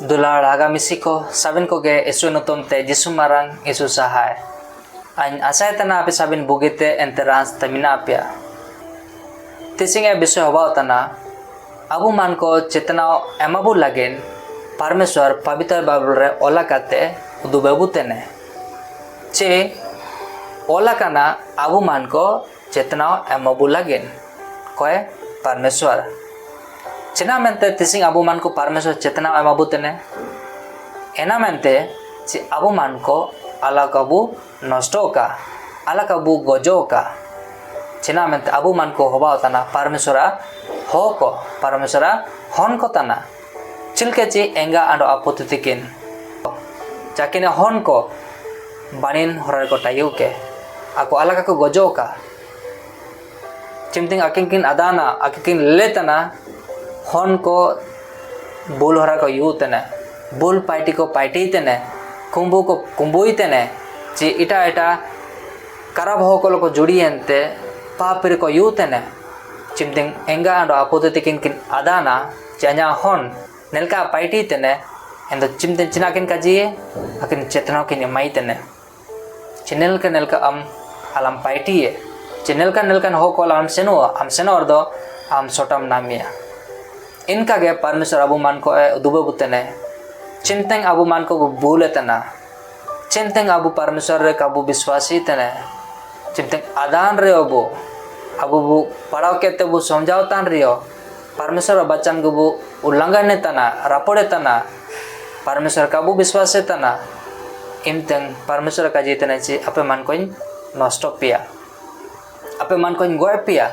Dular agamisi ko sabin ko ge isu nutum te Jisu marang isu sahay. Ain asay tana api sabin bugite enterans tamina apya. Tising e bisu hawa tana abu man ko चेतना एमाबु लगेन परमेश्वर पवित्र Bible रे ओला करते उदुबेबु तेने चे ओला कना आबु मान को चेतना एमाबु लगेन कोए परमेश्वर चेना मेंते तिसिंग आबु मान को परमेश्वर चेतना एमाबु तेने एना मेंते चे आबु मान को आला कबु नष्टो का आला कबु गजो का चेना मेंते आबु मान को होबा तना परमेश्वरा हो को परमेश्वरा हन को तना चिलके ची एंगा आंडो आपोतितिकिन जाकिने हन को बानिन होरार को टायु के आको अलग को गजो का चिमतिंग अकिंकिन अदाना अकिंकिन लेतना हन को बुल होरा को यू तने बुल पार्टी को पार्टी तने कुंबु को कुंबुई तने ची इटा इटा करब हो को जुड़ी एंते पापिर को यू तने चिमतिंग एंगा आंडो आपोतितिकिन किन अदाना चेन्या हन नेलका पाइटी तेने एंदो चिमतिन चिनाकिन काजिए अकिन चेतनाओं किन माई तेने चिनेल का नेलका अलम पाइटी है चिनेल का नेलकन हो कोल हम सेनो और दो हम सोटम नामिया इनका गे परमेश्वर अबु मान को दुबे बुतेने चिंतें अबु मान को भूले तना चिंतें अबु परमेश्वर रे कबु विश्वासी तेने चिंतें आदान रे अबु पढ़ाओ के बु समझाओ तान रियो परमेश्वर बच्चन को बु उल्लंघन तना रापड़े तना परमेश्वर का बु विश्वास तना इमतें परमेश्वर का जीतने ची अपे मन को नष्ट पिया अपे मन को गोय पिया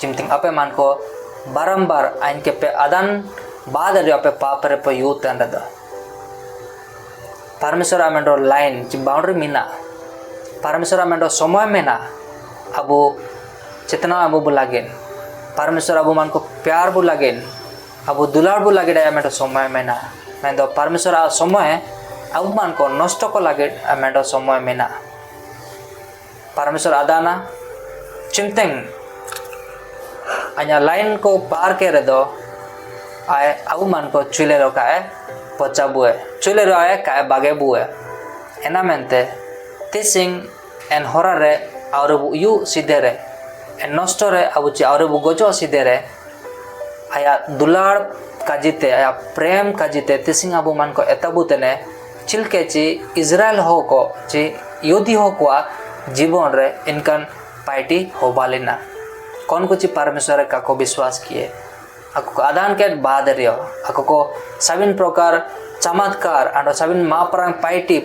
चिमतिंग अपे मन को बारंबार आइन के पे आदान बाद रियो अपे पाप रे पे यू तन रदा परमेश्वर आमेंडो लाइन ची बाउंड्री मीना परमेश्वर आमेंडो समय मेना अबु चेतना अबु बुलागेन परमेश्वर अबु मन को प्यार बु लागेन अबु दुलार बु लागे मेटो समय मेना मैं दो परमेश्वर आ समय अबु मन को नष्ट को लागे मेटो समय मेना परमेश्वर आदाना चिंतें अन्या लाइन को पार के रे दो आए अबु मन को चुले रो काए पचा बुए चुले रो आए काए बागे बुए एना मेंते तिसिंग एन होरा रे और यू सीधे रे नष्ट रे अब और गजो सीधे रे आया दुलार काजिते आया प्रेम काजिते तिसिंग अबु मन को एतबु तेने चिलके ची इजराइल हो को ची योदी हो को जीवन रे इनकन पार्टी हो बालिना कौन को ची परमेश्वर का को विश्वास किए आको को आदान के बाद रियो आको को सबिन प्रकार चमत्कार और सबिन मापरंग पार्टी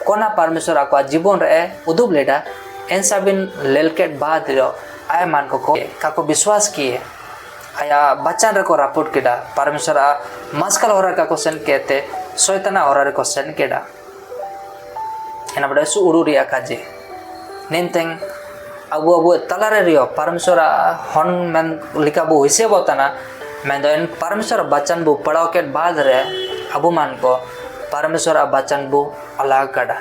कोना परमेश्वर आको जीवन रे उदुब लेडा एन सबिन लेलकेट बाद रियो आय मान को काको विश्वास किए आया बच्चन रे को रापुट केडा परमेश्वर आ मस्कल होरा का क्वेश्चन कहते शैताना होरा रे क्वेश्चन केडा एना बडे सु उडुरिया काजे निनतें अबु तलारे रियो परमेश्वर हन मन लिका बु हिसे बताना मैं दोन परमेश्वर बच्चन बु पढ़ाओ के बाद रे अबु मान को परमेश्वर बच्चन बु अलग काडा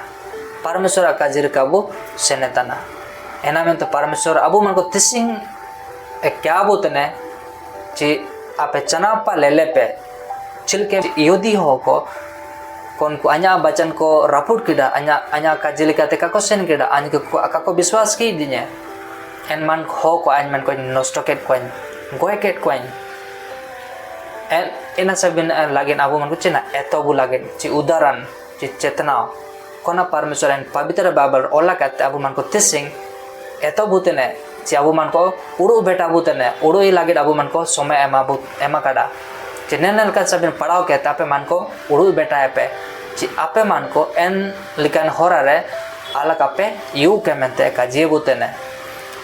परमेश्वर का जिर का बु सेनेतना एना में तो परमेश्वर अबु मन को तिसिंग क्या बोतने ची आपे चना पा ले पे चिलके योदी हो को कौन को अन्या बचन को रापुट किडा अन्या का जिलिका ते का क्वेश्चन किडा अन्य को विश्वास की दिने एन मन हो को अन्य मन को नष्ट केट कोइन गोय केट कोइन एन एना सबिन लागेन अबु मन को चिना एतो बु लागेन ची उदाहरण ची चेतना कोना परमेश्वर एन पवित्र बाइबल ओला करते अबु मन को तिसिंग एतो बुतेने ची अबु मन को उड़ू बेटा बुतेने उड़ू ही लागे अबु मन को समय एमा काडा ची नेनल का सबिन पढ़ाओ कहते आपे मन को उड़ू बेटा है पे ची आपे मन को एन लिकन होरा रे अलग आपे यू के मेंते का जी बुतेने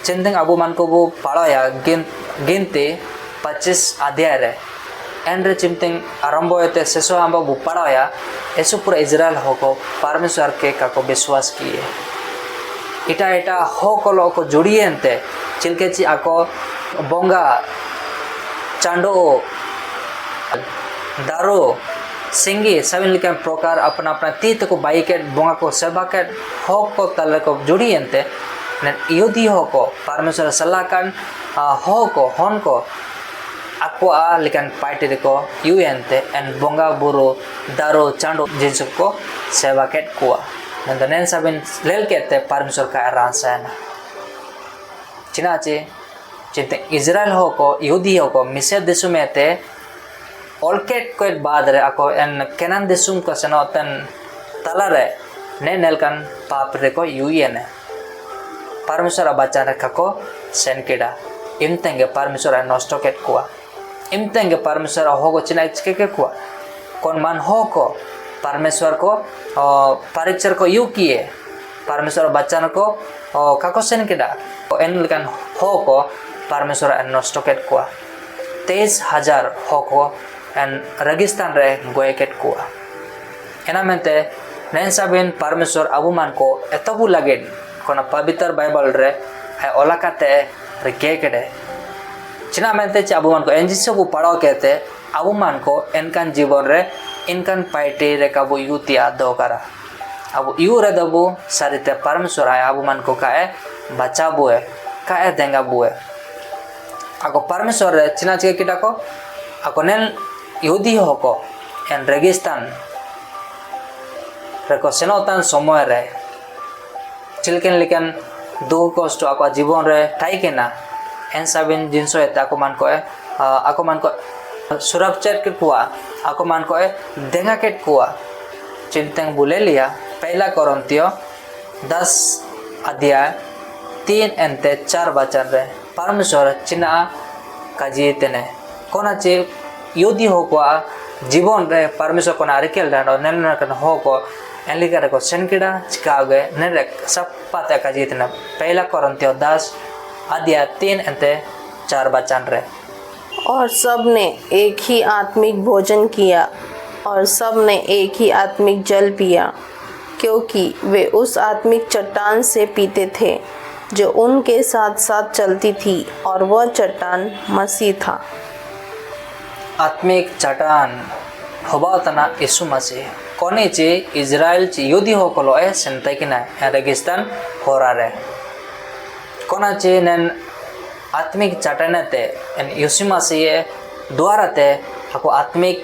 चिंतिंग अबु मन को वो पढ़ाओ या गिनती 25 अध्याय रे एन रे चिंतिंग आरंभ होते शेषो हम बु पढ़ाओ या ऐसु पूरा इजराइल हो को परमेश्वर के का को विश्वास किए इटा इटा हो कोलो को जुड़िए अंते चिलके ची आको बोंगा चांडो दारो सिंगी सभी लिखे प्रकार अपना अपना तीत को बाई के बोंगा को सेवा के हो को तले को जुड़िए अंते योदी हो को परमेश्वर सलाहकन हो को हन को aqua likan party ko yuente and bonga buru daro chando jinsu ko seva ket kuwa nanda nen sabin lel kete parmesor ka ransana chinachi chinte Israel ho ko Yehudi ho ko Misr desumete olket ko badre ako en Kenan desum ko senotan talare ne nelkan papre ko yuene parmesor abachana kako senkeda imtenge parmesor nosto ket kuwa imtenge parmesor hogo china ke kuwa kon man hoko parmesor ko parichar ko yu kiye parmesor bachana ko kako senkeda en lekan hoko parmesor nosto ket kuwa 23,000 hoko en Registan re goeket kuwa enamente nen sabin parmesor abuman ko etobu lagen kona pavitr bible re ay olakate reke kede china mente che abuman ko enjiso bu paro kete abuman ko enkan jibon re inkan paite re kabu yutia dokara abu yure dabu sarite parmesor ay abuman ko kae baca bue kae denga bue ako parmesor re china che kita ko ako nen Yehudi hoko en Registan reko senotan somoy re chilken likan दुख कष्ट ako जीवन रे ठाई केना N साबिन जिनसो एता ako man ko सुरक्षित के कुआ ako man ko देंगा के कुआ चिंतन बुले लिया पहला कोरिन्थियो 10 अध्याय 3 एंते 4 वचन रे परमेश्वर चिना काजीतने कोना चे योदी हो को जीवन रे परमेश्वर को नारिकेल डांडो नेन कन हो को एलिकर को सेनकिडा चिकागे नेरे सब पाते काजीतने पहला कोरिन्थियो 10 अध्याय 3 एंते 4 वचन रे और सब ने एक ही आत्मिक भोजन किया और सब ने एक ही आत्मिक जल पिया क्योंकि वे उस आत्मिक चट्टान से पीते थे जो उनके साथ साथ चलती थी और वह चट्टान मसीह था। आत्मिक चट्टान होबातना यीशु मसीह कोने चे इज़राइल चे युद्धि हो कलो ए सेंते किना रेगिस्तान होरा रे कोना चे नन आत्मिक चट्टान ते एन यीशु मसीह द्वारा ते ako आत्मिक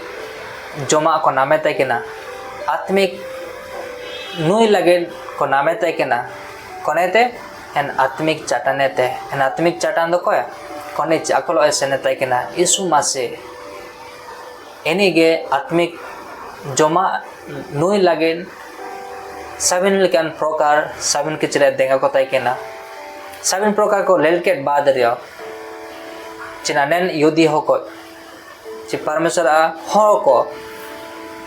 जोमा को नामे ते किना आत्मिक नुई लगे को नामे ते किना कोने ते एन आत्मिक चट्टान ते एन आत्मिक चट्टान दो कोया कोने चे अकलो ऐसे ते किना यीशु मसीह एनीगे आत्मिक जोमा नुई लगे सबिन लेकिन प्रकार सबिन किचरे देंगा को ते किना सबिन प्रकार को लेलके बाद रियो चिनानेन युद्धि हो को ची परमेश्वर हो को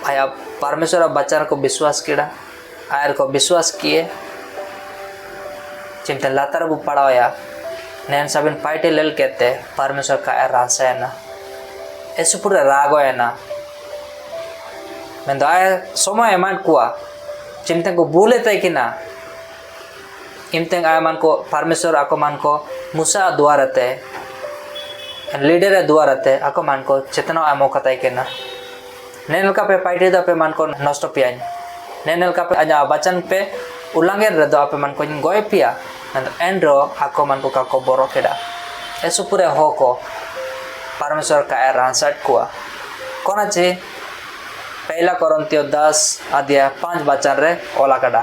आया परमेश्वर बच्चा को विश्वास किया आयर को विश्वास किए चिंतन लातर बु पढ़ाया नैन सबिन पाइटे लेल कहते परमेश्वर का रास्ता है ना ऐसे पूरे रागो है ना मैं तो आया समय एमान कुआ चिंतन को भूले थे कि ना इम्तंग आया मन को परमेश्वर आको मन को मूसा द्वारा ते लीडर द्वारा ते आको मन को चेतना आमो कताई के ना नेनल का पे पाइटे दा पे मन को नष्ट पिया नेनल का पे अजा वचन पे उल्लंघन रे दो पे मन को गोय पिया एंड्रो आको मन को काको बोरो केडा ऐसो पूरे हो को परमेश्वर का रांसट कुआ कोना चे पहला कोरिन्थियो 10 अध्याय 5 वचन रे ओला कड़ा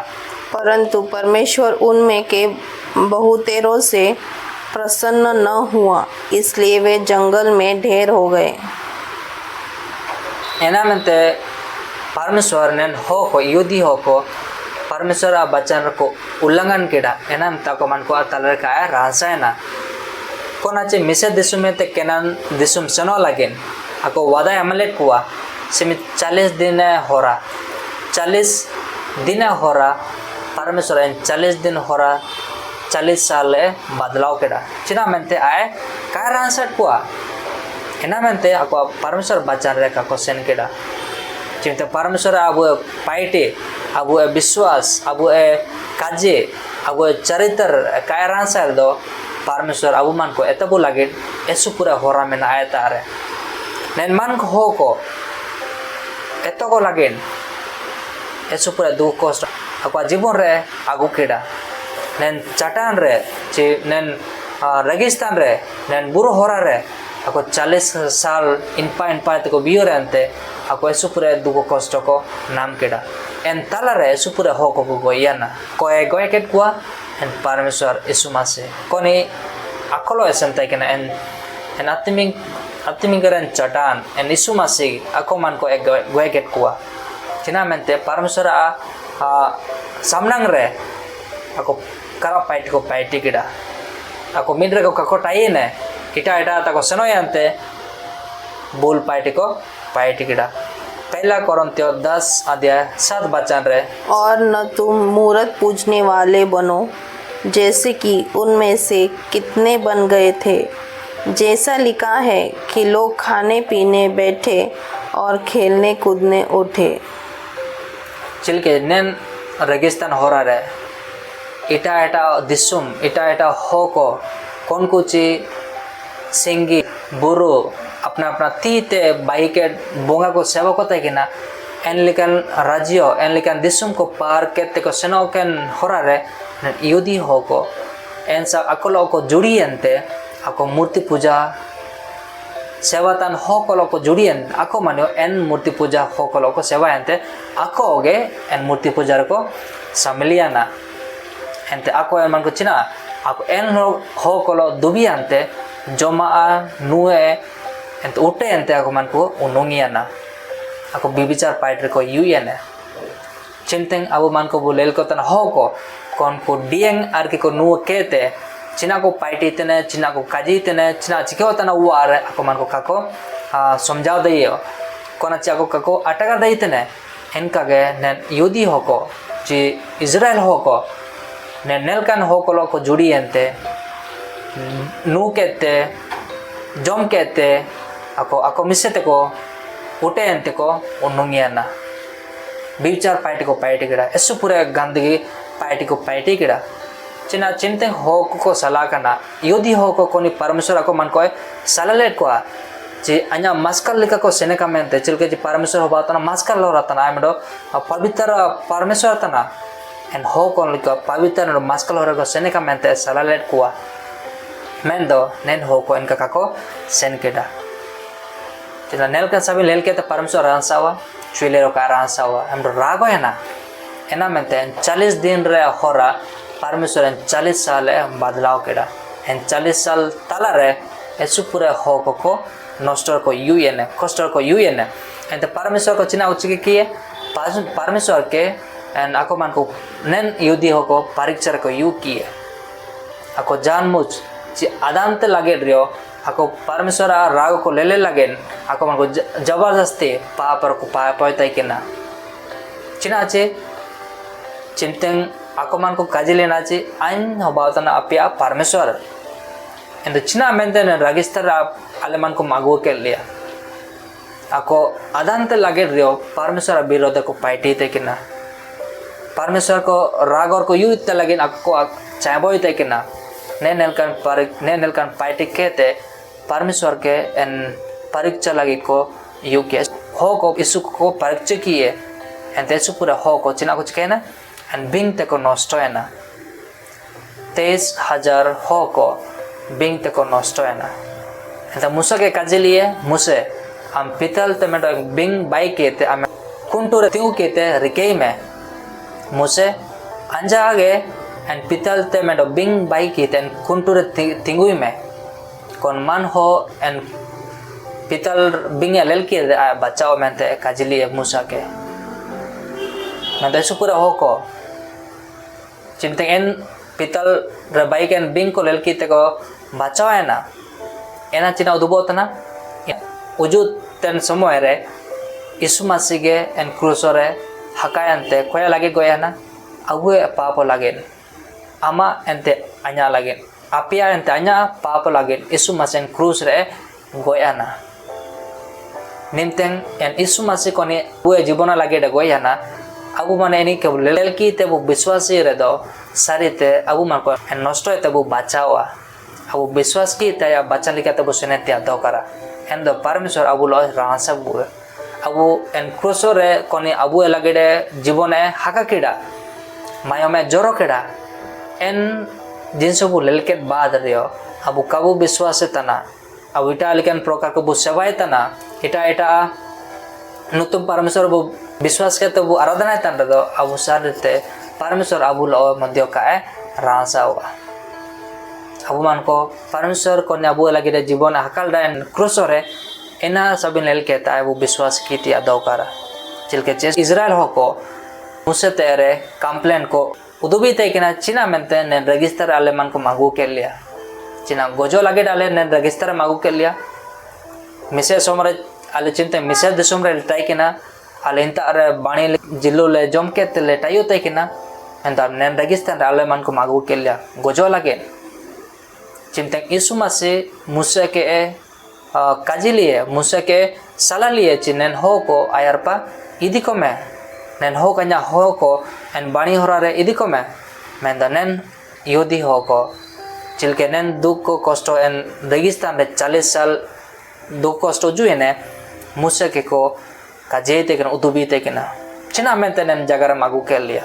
परंतु परमेश्वर उनमें के बहुतेरों से प्रसन्न न हुआ इसलिए वे जंगल में ढेर हो गए। एना मनते परमेश्वर ने हो को युद्धि हो को परमेश्वर आ वचन को उल्लंघन केडा एना मता को मन को तलर का रासा है ना कोना चे मिसे दिसु में ते केनान दिसुम सनो लागेन आको वादा अमलेट कुआ सिमित 40 दिन होरा 40 दिन होरा परमेश्वर 40 दिन होरा 40 साल बदलाव केडा चिना मेंते आए का रांसट कुआ एना मेंते आको परमेश्वर बचान रे का क्वेश्चन केडा चिंते परमेश्वर अब पाइटे अब विश्वास अब काजे अब चरित्र का रांसर दो परमेश्वर अब मन को एतबो लागे एसु पूरा होरा में आए तारे नेन मन को हो को एतो को लागे एसु पूरा दुख कष्ट ako जीवन रे आगु केडा नेन चट्टान रे चे नेन रेगिस्तान रे नेन बुरो होरा रे ako 40 sal inpa teko biore ante ako esupure dugo kosto ko nam keda en talare esupure hoko ko goyana ko e goyket kwa en parmeswar esumase koni akolo esentai kena en attimingaren chatan en esumase ako man ko e goyket kwa cina mente parmeswar a samnang re ako kara paiti ko paiti keda ako midre ko kakotai ne ita tako senoyante बोल party को party किड़ा पहला कोरिन्थियो 10 अध्याय 7 वचन रे और न तुम मूरत पूजने वाले बनो जैसे कि उनमें से कितने बन गए थे जैसा लिखा है कि लोग खाने पीने बैठे और खेलने कूदने उठे चिल के नेन रेगिस्तान हो रहा है इटा दिसुम इटा हो को कौन कुची सिंगी बुरो अपना अपना तीते बाइके बोंगा को सेवा को तय किना एनलिकन राज्य एनलिकन दिसुम को पार के को सेनोकन होरा रे युदी हो को एनसा अकोलो को जुड़ी अंते ako मूर्ति पूजा सेवातान हो कोलो को जुड़ी अन ako मानो एन मूर्ति पूजा हो कोलो को सेवा अंते ako ओगे एन मूर्ति पूजा को समलियाना अंते ako एन मन को चिना ako एन हो कोलो दुबी अंते Jomaa nue ent ute ente aku manku unungiana aku bibicar paitri ko yuyene cinteng abu manku bulel ko tan hoko kon ko dieng arki ko nu kete cina ko paiti tene cina ko kaji tene cina chike tan uar aku manku kako somjao deiyo kona chako kako atagar dei tene enka ge nen yudi hoko ji Israel hoko nen nelkan hoko lo ko judi ente nu कहते जम कहते ako मिसे को उठे अंते को उन्नोंगियाना बिचार party को पार्टी किड़ा ऐसे पूरे गंदगी पार्टी को पार्टी किड़ा चिना चिंते हो को सलाह करना योदी हो को कोनी परमेश्वर को मन को सलाह लेट को जी अन्या मस्कल लिखा को सेने का में चिल के जी परमेश्वर हो बात ना मस्कल लो रहता ना आइमडो पवित्र परमेश्वर तना एन हो को लिखा पवित्र मस्कल हो रहा को सेने का में सलाह लेट को Mendo nen hoko enka kako sen keda. Tila nel kan sabi lel kete parmeswar ransawa chuilero ka ransawa amro rago है ना एना mente 40 दिन रे होरा परमेश्वर 40 साल बदलाव केड़ा एन 40 साल तला रे एसु पूरे हको को नष्टर को यूएन कष्टर को यूएन एंते परमेश्वर को चिना उचिके किए परमेश्वर के एन ako man को नेन युद्धि हको परीक्षा को यू किए ako जानमुझ जी आदांत लगे रियो ako परमेश्वर राग को ले लगेन ako मन को जबरदस्ती पापर को पापयता किना चिना चे चिंतन ako मन को काजी लेना चे आइन होबातना अपिया परमेश्वर एंड चिना मेंते न रजिस्टर आले मन को मागो के लिया ako आदांत लगे रियो परमेश्वर विरोध को पाइटी ते किना परमेश्वर को राग और को युद्ध लगेन ako चाबोयते किना नेनलकन पार्टी कहते परमेश्वर के एन परीक्षा लगी को युग हो को इसु को परीक्षा किए एन तेसु पूरा हो को चिना कुछ कहना एन बिंग ते को नष्ट है ना 23,000 हो को बिंग ते को नष्ट है ना एन मुसा के काजे लिए मुसे हम पितल ते में बिंग बाई कहते हम कुंटूर त्यों कहते रिकेई में मुसे अंजा आगे एन पितल ते में बिंग बाई की तेन कुंटूर तिंगुई में कौन मन हो एन पितल बिंग लेल की बचाओ में ते काजली मूसा के मैं तो सुपुरा हो को चिंते एन पितल रे बाई के एन बिंग को लेल की ते को बचाओ है ना एना चिना उदुबोत ना उजुत तेन समय रे यीशु मसीह के एन क्रूस रे हकायंते कोया लगे गोया ना अगुए पाप लगे ama ente anya lagi apia ente anya papa lagi Yesus masih krus re goyana ninteng en Yesus masih koni gue jibona lagi da goyana abu mana ini ke lel ki te bu biswasi re do sarite abu man ko en nosto te bu bacawa abu biswas ki te ya baca lika te bu sunete ado kara en do parmeshwar abu lo ransa bu abu en krus re koni abu lagi de jibone haka kida mayo me joro kida एन जिन सब ललके बाद रियो अब कबू विश्वास तना अब इटा लेकिन प्रकार को बु सेवाय तना इटा इटा नुतुम परमेश्वर बु विश्वास के तो बु आराधना तन रे दो अब सारते परमेश्वर अबु लो मध्य काए रासावा अब मान को परमेश्वर को ने अबु लगे जीवन हकल दान क्रूस रे एना सबिन लेल के ता वो विश्वास की ती अदौकारा चिलके चेस इजराइल हो को मुसे तेरे कंप्लेंट को उदुबी ते किना चिना मेंते ने रजिस्टर आले मन को मागू के लिया चिना गोजो लगे डाले ने रजिस्टर मागू के लिया मिसे सोमरे आले चिंते मिसे दिसुम रे टाई किना आले इंता रे बाणी जिल्लो ले जम के ते टाइयो ते किना एंदा ने रजिस्टर आले मन को मागू के लिया गोजो लगे चिंते यीशु मसीह मुसे के काजी लिए मुसे के सला लिए चिनेन हो को आयरपा इदी को में नेन हो कन्या हो को एन बाणी होरा रे इदी को में मेंदा नेन योदी हो को चिलके नेन दुख को कष्टो एन रेगिस्तान रे 40 साल दुख कष्टो जुए ने मुसे के को काजे ते कन उदुबी ते कना चिना मेंते नेन जगर मागू के लिया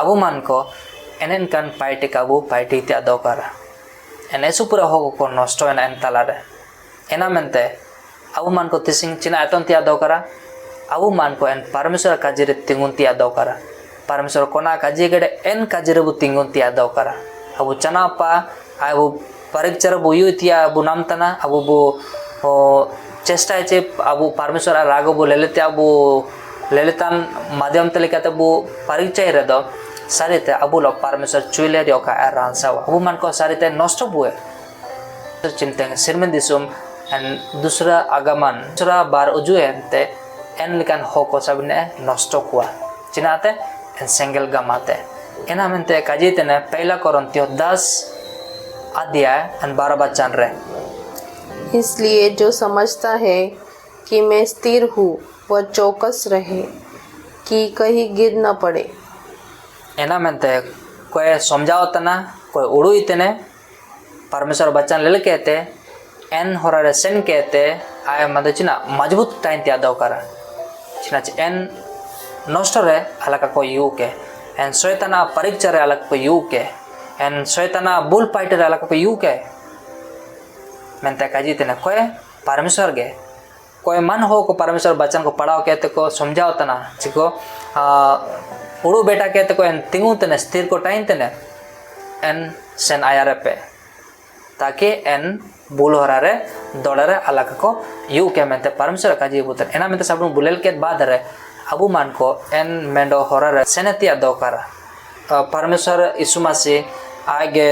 अबु मान को एनेन कान पाइटे काबू पाइटे त्या दोकारा एन एसु पूरा हो को नष्ट एन एन तालारे एना मेंते अबु मान को तिसिंग चिना एतन त्या दोकारा अबु मान को एन परमेश्वर काजिरे तिंगुन त्या दोकारा परमेश्वर कोना काजी गडे एन काजिरे बु तिंगुन त्या दोकारा अबु चना पा अबु परीक्षार बु युतिया अबु नामतना अबु बु चेष्टा चे अबु परमेश्वर रागो बु लेलेते अबु लेलेतान माध्यम तलिकाते बु परीक्षा रे दो सारिते अबु लो परमेश्वर चुइले दियो का रांसावा अबु मान को सारिते नष्ट बुए चिंते सिरमें दिसुम एन दूसरा आगमन दूसरा बार उजुए ते एन लिकान हो को सबने नष्ट हुआ चिनाते एन सेंगल गमाते एना मेंते काजीते ने पहला कोरिन्थियो 10 अध्याय एन 12 वचन रे इसलिए जो समझता है कि मैं स्थिर हूँ वह चौकस रहे कि कहीं गिर न पड़े एना मेंते कोई समझाओ तना कोई उड़ू इतने परमेश्वर वचन ले कहते एन होरारे सेन कहते आय मदे चिना मजबूत टाइम त्या दो करा चिना एन नष्ट रे अलग को यू के एन शैताना परीक्षा रे अलग को यू के एन शैताना बुल फाइटर रे अलग को यू के मेंते काजी तने कोई परमेश्वर गे कोई मन हो को परमेश्वर वचन को पढ़ाओ कहते को समझाओ तना चिको उड़ू बेटा कहते को एन तिंगू तने स्थिर को टाइम तने एन सेन आयारे पे ताकि एन बुल हो रे दौड़ रे अलग को यू के मेंते परमेश्वर का जी बुतर एना मेंते सब बुलेल के बाद रे अबु मान को एन मेंडो हो रे सेनेतिया दो करा परमेश्वर यीशु मसीह आगे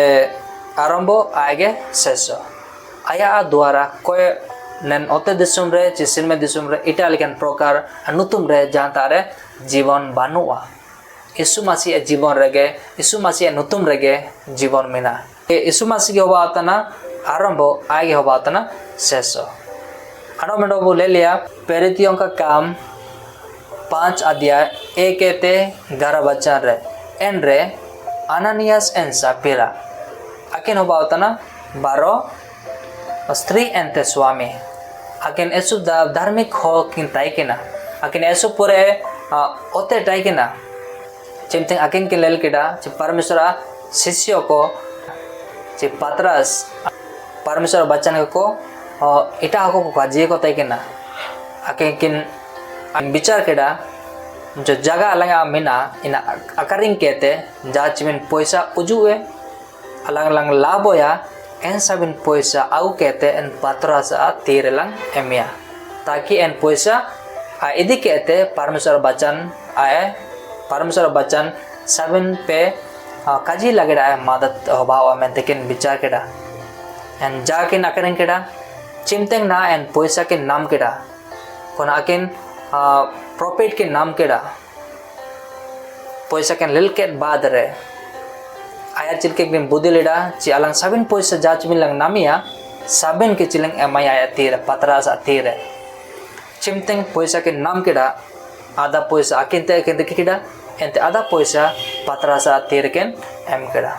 आरंभ आगे शेष आया द्वारा कोई नेन ओते दिसुम रे चिसिन में दिसुम रे इटालियन प्रकार अनुतुम रे जानता रे जीवन बानुआ यीशु मसीह जीवन रेगे यीशु मसीह नुतुम रेगे जीवन मिना यीशु मसीह के होबा तना आरंभ आगे होबा तना शेष अनो मेडो बोले लिया प्रेरितों का काम 5 अध्याय 1 ते 11 वचन रे एन रे अनानियास एन सफीरा अकिन होबा तना 12 स्त्री एनते स्वामी अकिन एसु धार्मिक हो किन ताइकिना अकिन एसु पूरे ओते ताइकिना चिंते अकिन के लेल केडा चे परमेश्वर शिष्य को चे पतरस परमेश्वर वचन को इटा को काजी को ताइकिना अकिन किन विचार केडा जो जगह अलग मिना इन अकरिंग कहते जाचमिन पैसा उजुए अलग अलग लाभ होया एन सबिन पैसा आउ कहते एन पतरस तीर लंग एमिया ताकि एन पैसा इदी कहते परमेश्वर वचन आए परमेश्वर वचन सबिन पे काजी लगेड़ा है मदद होबाव में तेकिन विचार केड़ा एन जाके नकरें केड़ा चिंतें ना एन पैसा के नाम केड़ा कोना अकिन प्रॉफिट के नाम केड़ा पैसा के लिल के बाद रे आया चिलके दिन बुद्धि लेड़ा ची अलग सबिन पैसा जाच मिलंग नामिया सबिन के चिलंग एमआई आया तीर पतरास तीर चिमतें पैसा के नाम केड़ा आधा पैसा अकिनते केड़ा एंते आधा पैसा पतरास तीर के एम केड़ा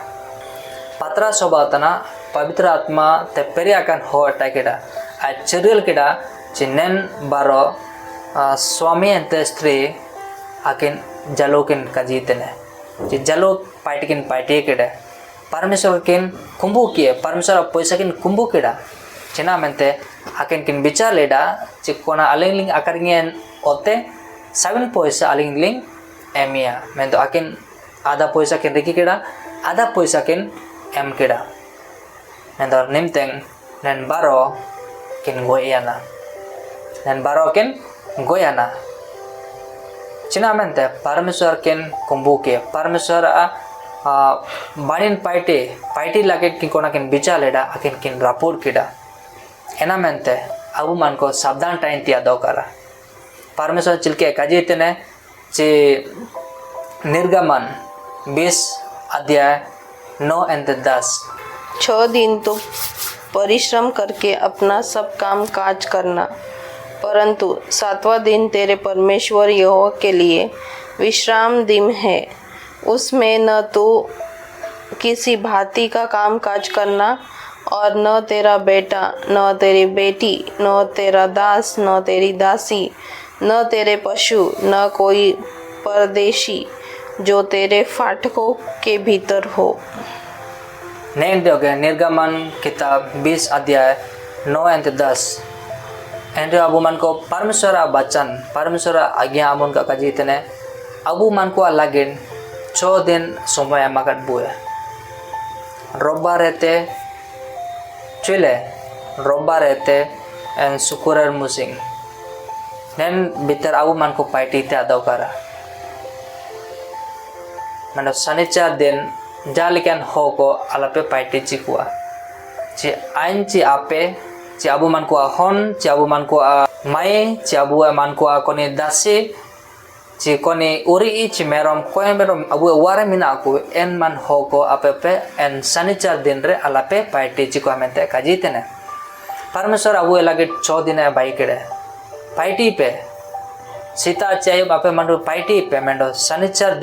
पतरास होबातना पवित्र आत्मा ते पेरियाकन हो अटा केड़ा आ चरियल केड़ा चिन्नन बारो स्वामी एंते स्त्री आकिन जलोकिन कजीतने ची जलो पाइटिकिन पाइटिए केड़े परमेश्वर किन कुंभू किए परमेश्वर पैसा किन कुंभू केड़ा चिना मेंते आकिन किन बिचार लेडा चिकोना अलिंग लिंग आकारिंगेन ओते 7 पैसा अलिंग लिंग एमिया मेंतो आकिन आधा पैसा किन रिकी केड़ा आधा पैसा किन एम केड़ा मेंतो निमतेंग नेन बारो किन गोयाना नेन बारो किन गोयाना चिना मेंते परमेश्वर किन कुंभू के परमेश्वर बाणिन पाइटी लागे कि कोना किन बिचा लेडा आकिन किन रापुर किडा एना मेंते अबु मन को सावधान टाइम तिया दो करा परमेश्वर चिलके काजीतने चे निर्गमन 20 अध्याय 9 और 10 6 दिन तो परिश्रम करके अपना सब काम काज करना, परंतु 7वां दिन तेरे परमेश्वर यहोवा के लिए विश्राम दिन है। उसमें न तो किसी भांति का काम काज करना और न तेरा बेटा न तेरी बेटी न तेरा दास न तेरी दासी न तेरे पशु न कोई परदेशी जो तेरे फाटकों के भीतर हो। नहीं दोगे निर्गमन किताब 20 अध्याय 9 और 10 एंड अबु मन को परमेश्वर वचन परमेश्वर आज्ञा अमुन का काजीतने अबु मन को अलगिन 6 दिन समय मगट बुए रोबा रहते चुले रोबा रहते एंड सुकुरर मुसिंग नेन भीतर अबु मन को पाइटी ते आदो करा मतलब शनिचर दिन जालिकन हो को अलपे पाइटी चिकुआ ची आइन ची आपे ची अबु मन को हन ची अबु मन को माई ची अबु मन को कोनी दासी ची कोनी उरी ची मेरम कोई मेरम अबु वारे मिना को एन मन हो को आपे पे एन शनिचर दिन रे अलपे पाइटी चिकुआ मेंते काजीतने परमेश्वर अबु लगे 6 दिन बाई केड़े पाइटी पे सीता चाहिए आपे मन पाइटी पे मेंडो शनिचर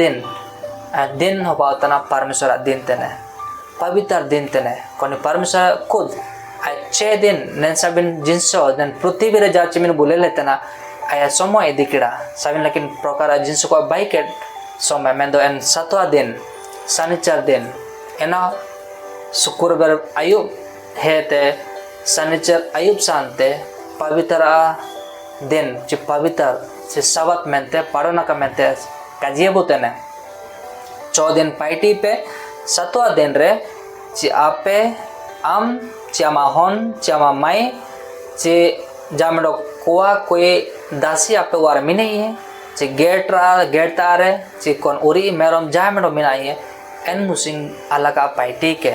दिन हो पातना परमेश्वर दिन तेने पवित्र दिन तेने कोनी परमेश्वर खुद 6 दिन नेन सबिन जिंसो नेन पृथ्वी रे जाची मिन बोले लेते ना आया समय दिकड़ा सबिन लेकिन प्रकार जिंसो को बाइकेट समय मेंदो एन 7वां दिन शनिचर दिन एना शुक्रवार आयुब हेते शनिचर आयुब शांते पवित्र दिन ची पवित्र ची सवत मेंते पड़ोना का मेंते काजिए बोतेने 6 दिन पाइटी पे 7वां दिन रे ची आपे आम ची आमा हन ची आमा माई ची जामडो कोआ कोई दासी आपे वार मिने है ची गेटा रे ची कोन उरी मेरम जामडो मिनाई है एन मुसिंग अलगा पाइटी के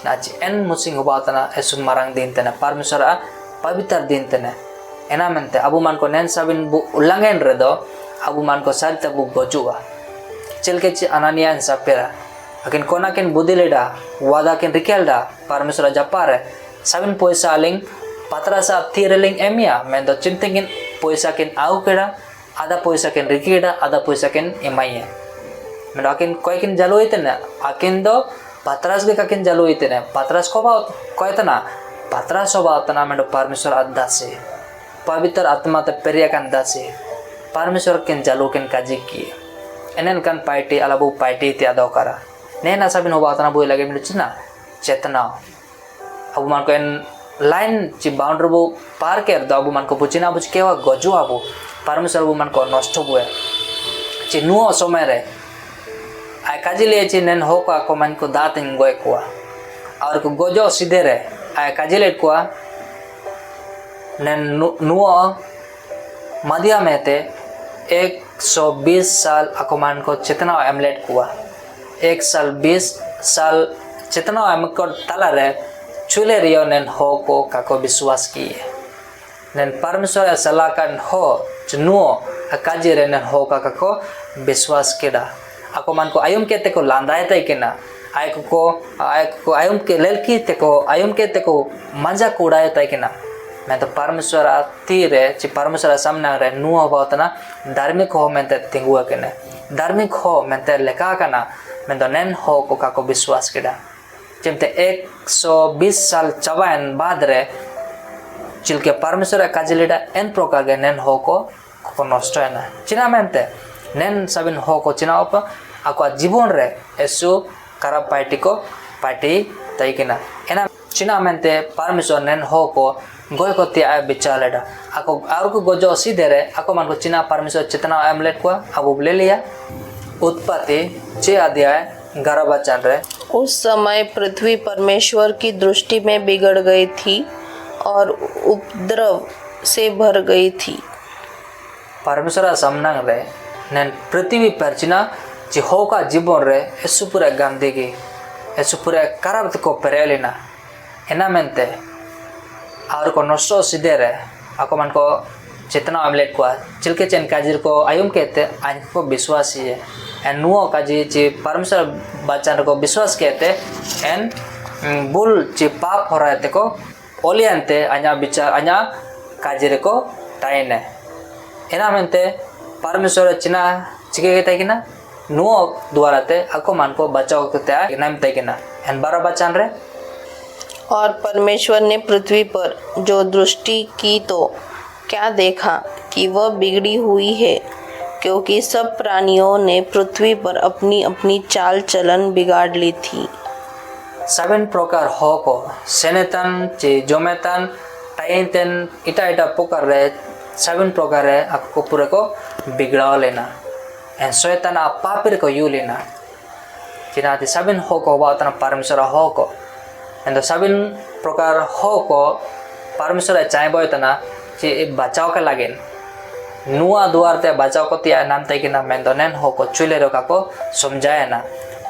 नाची एन मुसिंग होबातना एसु मारंग दिन तेने परमेश्वर पवित्र दिन तेने एना मेंते अबु मन को नेन सबिन बु उल्लंघन रे दो अबु मन को सरिता बु गजुआ चलके ची अनानिया सपेरा अकिन कोना किन बुद्धि लेडा वादा किन रिकेलडा परमेश्वर जपारे सबिन पैसा अलिंग पत्रसा तीरलिंग एमिया मैं दो चिंतिंगिन पैसा किन आउ केड़ा आधा पैसा किन रिकेडा आधा पैसा किन इमाइए मैं अकिन कोई किन जलो इतने अकिन दो पत्रस के किन जलो इतने पत्रस को बात कोई तना पत्रस को बात ना मैं दो परमेश्वर अद्दा से पवित्र आत्मा ते पेरिया कन दासे परमेश्वर किन जलो किन काजी किए एनन कन पाइटी अलबु पाइटी त्यादो करा नेना सबिन होबातना बुई लगे मिलचिना चेतना अबु मन को एन लाइन ची बाउंड्री बु पार कर दो अबु मन को बुचिना बुच केवा गजु अबु परमेश्वर अबु मन को नष्ट बुए ची नुओ समय रे आय काजी ले ची नेन हो को मन को दातिन गोय कोआ और को गजो सीधे रे आय काजी ले कोआ नेन नुओ मदिया मेते 120 साल अकोमान को चितना एमलेट हुआ 1 साल 20 साल चितना एम को तला रे चुले रियो नेन हो को काको विश्वास किए नेन परमेश्वर सलाहकन हो चनुओ काजी रे नेन हो काको विश्वास केडा अकोमान को आयुम के तेको लांदाय तय केना आय को आयुम के लेलकी तेको आयुम के तेको मजा कुड़ाय तय केना मैं तो परमेश्वर तीरे ची परमेश्वर सामने रे नुआ बातना धार्मिक हो मैं तिंगुआ केने धार्मिक हो मैं लेका कना मैं तो नेन हो को काको विश्वास केडा चिमते 120 साल चबायन बाद रे चिलके परमेश्वर काजिलेडा एन प्रकार के नेन हो को नष्ट है ना चिना मेंते नेन सबिन हो को चिना उप आको जीवन रे एसु karab party ko party taikina ena china mente permission nen ho ko goy ko tia bichaleda ako aru ko gojo sidere ako man ko china permission chitna amlet ko abu ले लिया उत्पत्ति 6 अध्याय 11 वचन रे उस समय पृथ्वी परमेश्वर की दृष्टि में बिगड़ गई थी और उपद्रव से भर गई थी। परमेश्वर समनांग रे नेन पृथ्वी पर चिना जिहो का जीवन रे यसु पूरा गंदगी यसु पूरा करप्ट को पेरेलिना एना मेंते और को नष्टो सीधे रे ako man ko चेतना अमलेट को चिलके चेन काजिर को आयुम कहते आन को विश्वास ही है एन नुओ काजी ची परमेश्वर बच्चन को विश्वास कहते एन बुल ची पाप हो रहा है को ओलियंते अन्या विचार अन्या काजिर को टाइने एना मेंते परमेश्वर चिना चिके कहते कि ना नुओ द्वारा ते ako man को बचाओ कहते हैं नाम ते कि ना एन 12 बच्चन रे और परमेश्वर ने पृथ्वी पर जो दृष्टि की तो क्या देखा कि वह बिगड़ी हुई है, क्योंकि सब प्राणियों ने पृथ्वी पर अपनी अपनी चाल चलन बिगाड़ ली थी। 7 प्रकार हो को सेनेतन चे जोमेतन टाइंतन इटा इटा प्रकार रे 7 प्रकार है आपको पूरे को बिगड़ा लेना एन शैतान आप पापिर को यू लेना जिना 7 हो को बात ना परमेश्वर हो को एन 7 प्रकार हो को परमेश्वर चाहे बोय तना चे बचाव का लगे नुआ द्वार ते बचाव को तिया नाम ते कि ना मेंदोनेन हो को चुले रो का को समझाए ना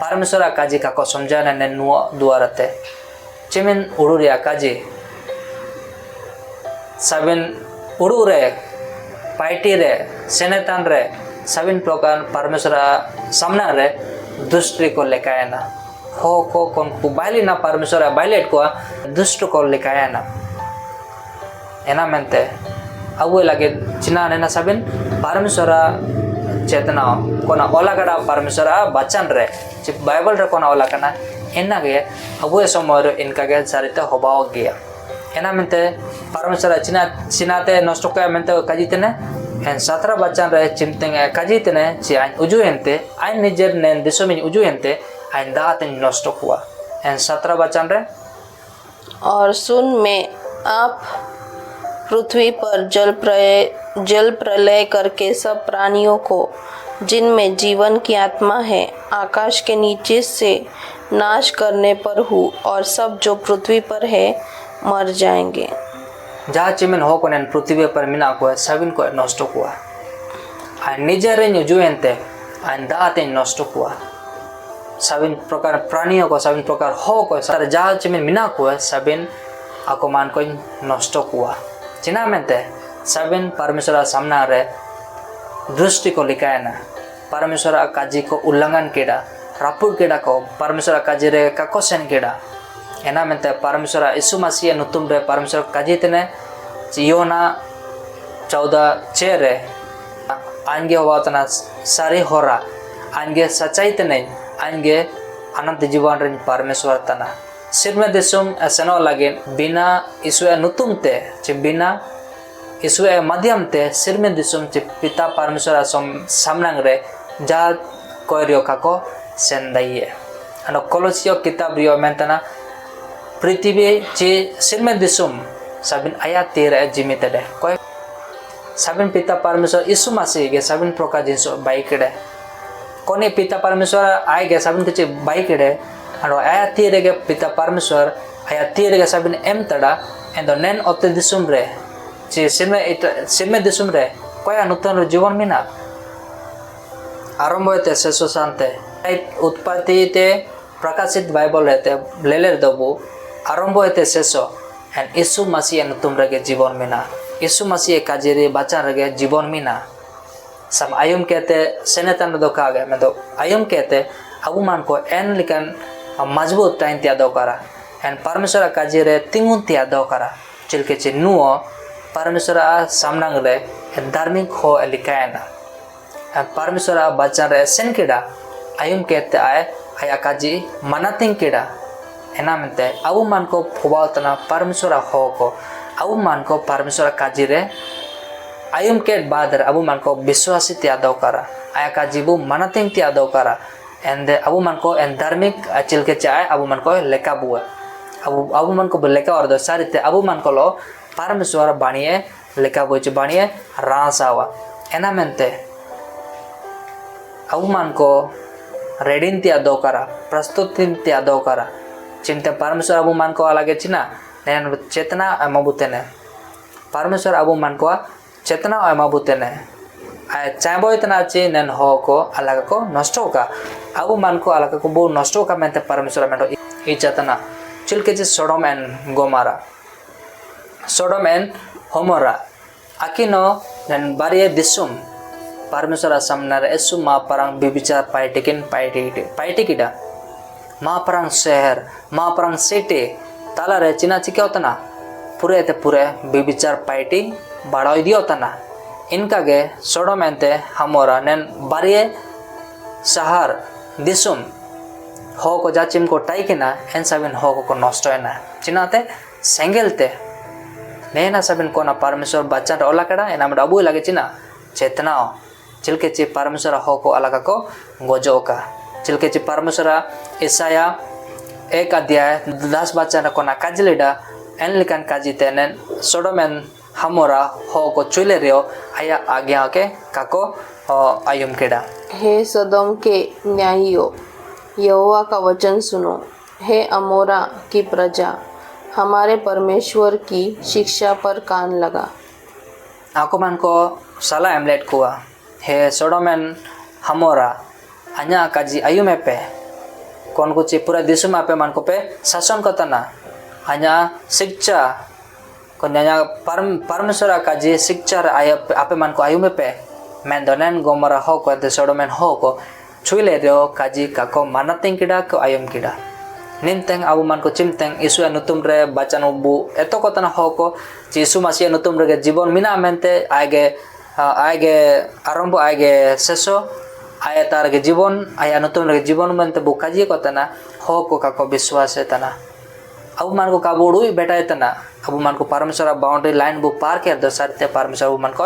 परमेश्वर काजी का को समझाने ने नुआ द्वार ते चिमिन उड़ुरिया काजी 7 उड़ुरे पाइटी रे सेनेतान रे 7 प्रकार परमेश्वर सामना रे दुष्ट को लेकाया ना हो को कौन को बाइली ना परमेश्वर बाइलेट को दुष्ट को लेकाया ना एना मेंते अवे लगे चिना नेना 7 परमेश्वर चेतना कोना ओला कड़ा परमेश्वर बचन रे ची बाइबल रे कोना ओला कना एना गे अवे समोर इनका गे चरित होबाव गया एना मेंते परमेश्वर चिनाते नष्ट का मेंते काजितने एन 17 बचन रे चिमतेंगे काजितने ची आइन उजुएंते आइन निजेर नेन दिसोमिन उजुएंते आइन दाते नष्ट हुआ एन 17 बचन रे और सुन में आप पृथ्वी पर जल प्रलय करके सब प्राणियों को जिनमें जीवन की आत्मा है आकाश के नीचे से नाश करने पर हूँ और सब जो पृथ्वी पर है मर जाएंगे। जहाँ चिमिन हो कोने पृथ्वी पर मिना को सबिन को नष्ट हुआ आइन निजेरे जुएंते आइन दाते नष्ट हुआ 7 प्रकार प्राणियों को 7 प्रकार हो को सर जहाँ चिमिन मिना को सबिन ako man को नष्ट हुआ चिना मेंते 7 परमेश्वर सामना रे दृष्टि को लिखाया ना परमेश्वर काजी को उल्लंघन केड़ा रापुर केड़ा को परमेश्वर काजी रे काकोसेन केड़ा एना मेंते परमेश्वर यीशु मसीह नुतुम रे परमेश्वर काजी तने योना 14:6 रे आंगे होवातना सारी होरा आंगे सच्चाई तने आंगे अनंत जीवन रे परमेश्वर तना सिर में दिसुम ऐसनो लगे बिना ईश्वर नुतुम ते चे बिना ईश्वर माध्यम ते सिर में दिसुम चे पिता परमेश्वर सामनांग रे जा कोरियो काको सेंदाइए अनो कोलोसियो किताब रियो मेंतना पृथ्वी चे सिर में दिसुम सबिन आयात 13 जिमित दे कोई सबिन पिता परमेश्वर यीशु मसीह के सबिन प्रकार जिंसो बाइक रे कोने पिता परमेश्वर आए के सबिन के बाइक रे अनो आयात 13 के पिता परमेश्वर आयात 13 के सबिन एम तड़ा एंदो नेन ओते दिसुम रे चे सिरमे दिसुम रे कोया नूतन जीवन मिना आरंभ होते शेषो शांते उत्पत्ति ते प्रकाशित बाइबल रहते लेले दबो आरंभ होते शेषो एंड यीशु मसीह नूतन रे जीवन मिना यीशु मसीह काजेरे बचा रे जीवन मिना सम आयुम कहते सेनेतन दो कागे में दो आयुम कहते अबु मान को एन लिकन मजबूत टाइम त्या दो करा एन परमेश्वर काजेरे तिंगुन त्या दो करा चिलके चे नुओ परमेश्वर सामनांग रे धार्मिक हो लिखायना परमेश्वर बचन रे सेन केड़ा आयुम कहते आए आया काजी मनातिंग केड़ा एना मेंते अबु मान को फुबातना परमेश्वर हो को अबु मान को परमेश्वर काजी रे आयुम के बाद अबु मान को विश्वासी त्या दो करा आया काजी बु मनातिंग त्या दो करा and abu man ko en dharmik chilke chae abu man ko leka bue abu man ko leka or do sarite abu man ko lo parmeshwar baniye leka boche baniye rasawa enamente abu man ko redin tia dokara prastutin tia dokara cinte parmeshwar abu man ko alage china nen chetna amabutene parmeshwar abu man ko chetna amabutene चाहबो इतना चे none हो को अलग को नष्टो का अबु मन को अलग को बहु नष्टो का मेंते परमेश्वर मेंटो इचतना चिलके चे Sodom and Gomorrah Sodom and Gomorrah अकिनो नन बारिये दिसुम परमेश्वर सामने एसु मा परंग बिबिचार पाइटिकिडा मा परंग शहर मा परंग सिटी ताला रे चिना चिके होतना पूरे ते पूरे बिबिचार पाइटी बाड़ोय दियो तना इनका गे सोडोम एंते हमोरा नेन बारिये शहर दिसुम हो को जाचिम को टाइकिना एन सबिन हो को नष्टोयना चिनाते सेंगेलते नेना सबिन को ना परमेश्वर बच्चा ओला कड़ा एना में अबु लगे चिना चेतनाओ चिलके चे परमेश्वर हो को अलग को गोजो का चिलके चे परमेश्वर ईसाया 1 अध्याय 10 बच्चा को ना काजलिडा एन लिकन काजिते नेन सोडोम एंड हमोरा हो को चुले रियो आया आज्ञा के काको आयुम केडा हे सदोम के न्यायियों यहोवा का वचन सुनो हे अमोरा की प्रजा हमारे परमेश्वर की शिक्षा पर कान लगा aku man ko sala emlet kuwa he sodomen hamora anya kaji ayume pe kon ko pura disum ape man ko pe शासन कतना anya शिक्षा कन्या परमेश्वर काजी शिक्षा आपे मन को आयुमे पे मेंदोनेन गोमरा हो को दे सोडोमेन हो को छुइले रो काजी काको मानतिंग किडा को आयुम किडा निनतेंग अबु मन को चिमतेंग इसु अनुतुम रे बचन उबु एतो कतना हो को यीशु मसीह अनुतुम रे जीवन मिना मेंते आगे आरंभ आगे शेषो आया तार के जीवन आया अनुतुम रे जीवन मेंते बुकाजी कतना हो को काको विश्वास तना अबु मन को काबुडु बेटा तना अबु मन को परमेश्वर बाउंड्री लाइन बु पार कर दो सरते परमेश्वर अबु मन को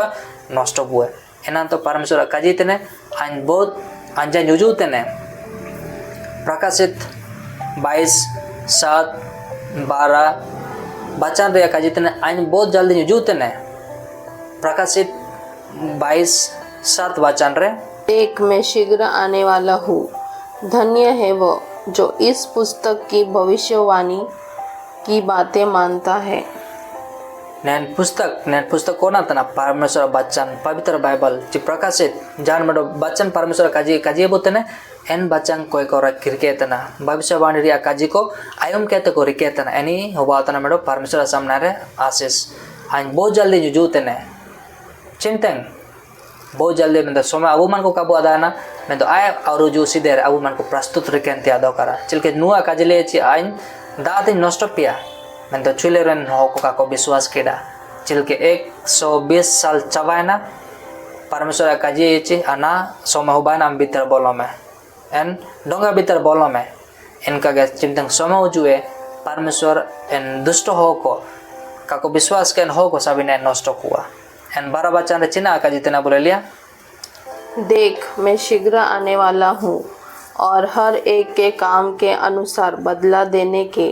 नष्ट बुए एना तो परमेश्वर काजीतने आन बहुत अंजा नुजुतने प्रकाशित 22:7-12 बचन रे काजीतने आन बहुत जल्दी नुजुतने प्रकाशित 22:7 वचन रे देख मैं शीघ्र आने वाला हूँ धन्य है वो जो इस पुस्तक की भविष्यवाणी की बातें मानता है नैन पुस्तक कोना तना परमेश्वर बच्चन पवित्र बाइबल जी प्रकाशित जान मडो बच्चन परमेश्वर काजी बोतने एन बच्चन कोई को किरके तना भविष्यवाणी रिया काजी को आयुम कहते को रिके तना एनी होबा तना मडो परमेश्वर सामने रे आशीष आइन बहुत जल्दी जुजुतने चिंतन बहुत जल्दी में समय अबु मन को काबू अदाना में तो आय और जो सीधे अबु मन को प्रस्तुत रिकेन त्यादो करा चिलके नुआ काजले ची आइन दादी नष्ट पिया मैं तो चुलेरन हो को काको विश्वास केडा चिलके 120 साल चबायना परमेश्वर काजी ची आना समय होबाना भीतर बोलो में एन डोंगा भीतर बोलो में इनका गे चिंतन समय जुए परमेश्वर एन दुष्ट हो को काको विश्वास केन हो को सभी ने नष्ट हुआ एन 12 बच्चा ने चिना का जितना बोले लिया देख मैं शीघ्र आने वाला हूँ और हर एक के काम के अनुसार बदला देने के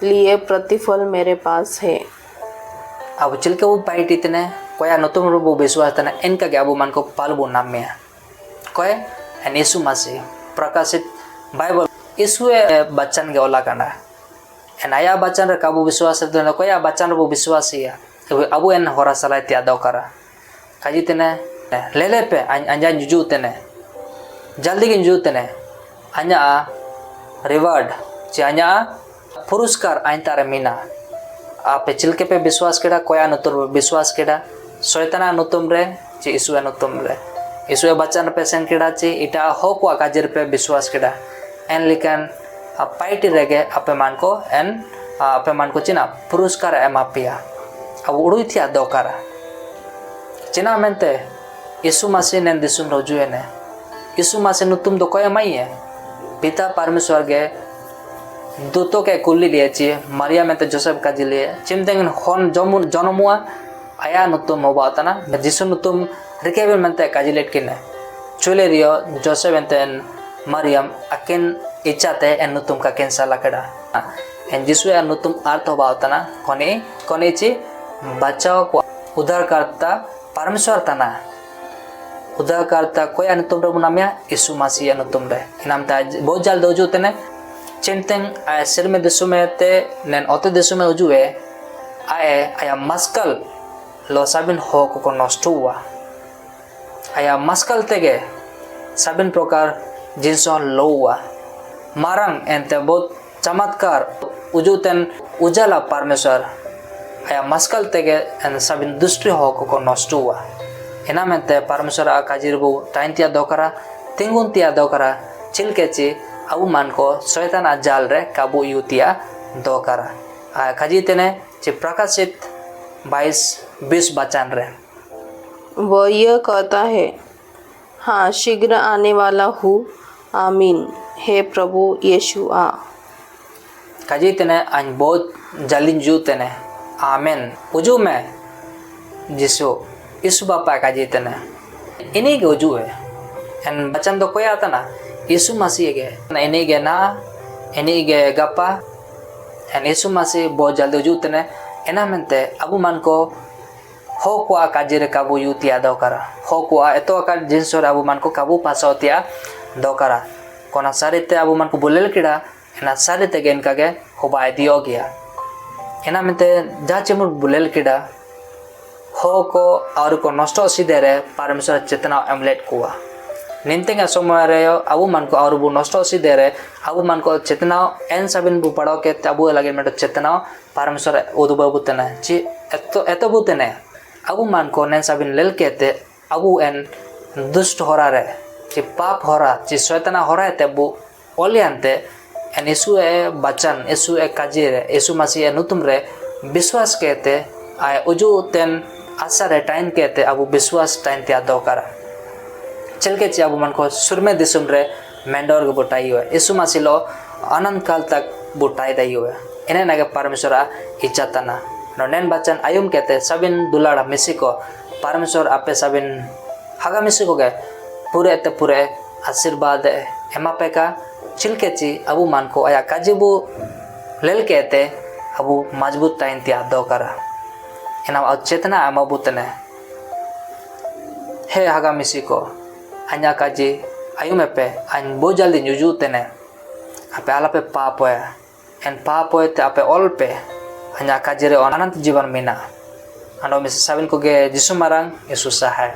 लिए प्रतिफल मेरे पास है अब चिल के वो पाइट इतने कोई अनुतम रूप विश्वास तना इनका क्या अबु मन को पालबो नाम में कोई एन यीशु मसीह प्रकाशित बाइबल यीशु बच्चन के ओला करना एन आया बच्चन रे काबू विश्वास तना कोई आ बच्चन रो विश्वास ही अबु एन होरा सलाय त्यादो करा काजी तने ले पे अंजा जुजू तने जल्दी के जुजू तने अंजा रिवार्ड चे अंजा पुरस्कार आइन तारे मीना आप चिलके पे विश्वास केड़ा कोया नुतुम विश्वास केड़ा शैताना नुतुम रे चे यीशु नुतुम रे यीशु बच्चन पे सेन केड़ा चे इटा हो को काजर पे विश्वास केड़ा एन लिकन पाइटी रेगे आपे मान को चिना पुरस्कार एमा पिया अब उड़ुई थिया दोकारा चिना मेंते यीशु मसीह ने दिसुम रोजुए ने यीशु मसीह नुतुम दो कोया माई है पिता परमेश्वर के दूतों के कुल्ली लिए ची मरिया में तो जोसेफ का जी लिए चिमतेंग होन जनमुआ आया नुतुम होबाता ना जिसु नुतुम रिकेबल में ते काजी लेट किने चुले रियो Joseph एंतेन Mariam akin ichate en nutum ka ken salakada en Jisu en nutum arto bautana koni ci bachao ko उद्धारकर्ता परमेश्वर तना उद्धारकर्ता कोई अनुतुम रे बुनामिया यीशु मसीह अनुतुम रे इनाम ता बहुत जल्द दोजू तने चिंतन आय सिर में दिसु में ते नेन ओते दिसु में उजुए आया मस्कल लो साबिन हो को नष्ट हुआ आया मस्कल तेगे साबिन प्रकार जिनसो लो हुआ मारंग एंते बहुत चमत्कार उजुतेन उजाला परमेश्वर आया मस्कल तेगे साबिन दुष्टि हो को नष्ट हुआ इना मेंते परमेश्वर आ काजिरबु टाइनतिया दोकरा तिंगुनतिया दोकरा चिलकेची अबु मान को शैतान आ जाल रे काबू युतिया दोकरा आ काजितेने चे प्रकाशित 22:20 बचन रे वह यह कहता है, हाँ शीघ्र आने वाला हूँ, आमीन, हे प्रभु यीशु आ। काजितेने अन बहुत जल्दी जूतेने आमीन उजू में जिसो यीशु बापा काजितेने इन्हीं के उजू है एन बचन तो कोई आता ना यीशु मसीह के इन्हीं के ना इन्हीं के गप्पा एन यीशु मसीह बहुत जल्दी उजूतेने एना मेंते अबु मन को हो को काजिरे काबू युतिया दोकरा हो को एतो का जिनसोर अबु मन को काबू पासोतिया दोकरा कोना सारिते अबु मन को बुलेल किड़ा एना सारिते गेन कागे होबाय दियो गया एना मेंते जाचेमुर बुलेल किड़ा हो को और को नष्ट सीधे रे परमेश्वर चेतना एमलेट कुआ निंतेगा समय रे अबु मन को और बु नष्ट सीधे रे अबु मन को चेतना एन सबिन बु पड़ो के अबु लगे मेट चेतना परमेश्वर उदुबा बुतने ची एतो बुतने अबु मन को नेन सबिन लेल केते अबु एन दुष्ट होरा रे ची पाप होरा ची शैतान होरा ते बु ओलियंते एन यीशु ए बचन यीशु ए काजिरे यीशु मसीह नुतुम रे विश्वास केते आय उजू तेन आशा रे टाइम केते अबु विश्वास टाइम त्या दोकरा चलके ची अबु मन को सुरमे दिसुम रे मेंडोर को बुटाई हुए यीशु मसीह लो अनंत काल तक बुटाई दई हुए इन्हें नगे परमेश्वर इच्छातना नोनेन बचन आयुम कहते सबिन दुलाड़ा मिसी को परमेश्वर आपे सबिन हागा मिसी को गए पूरे ते पूरे आशीर्वाद एमा पे का चिलके ची अबु मन को आया काजिबु लेल कहते अबु मजबूत टाइम त्या दो करा इना चेतना अमबुतने हे हागा मिसी को अन्या काजी आयुम पे अन बहुत जल्दी नुजू तेने आपे आला पे पाप है एन पाप है ते आपे ऑल पे अन्या काजी रे अनंत जीवन मीना अनो मिस साबिन को गे जिसु मारंग यीशु सहाय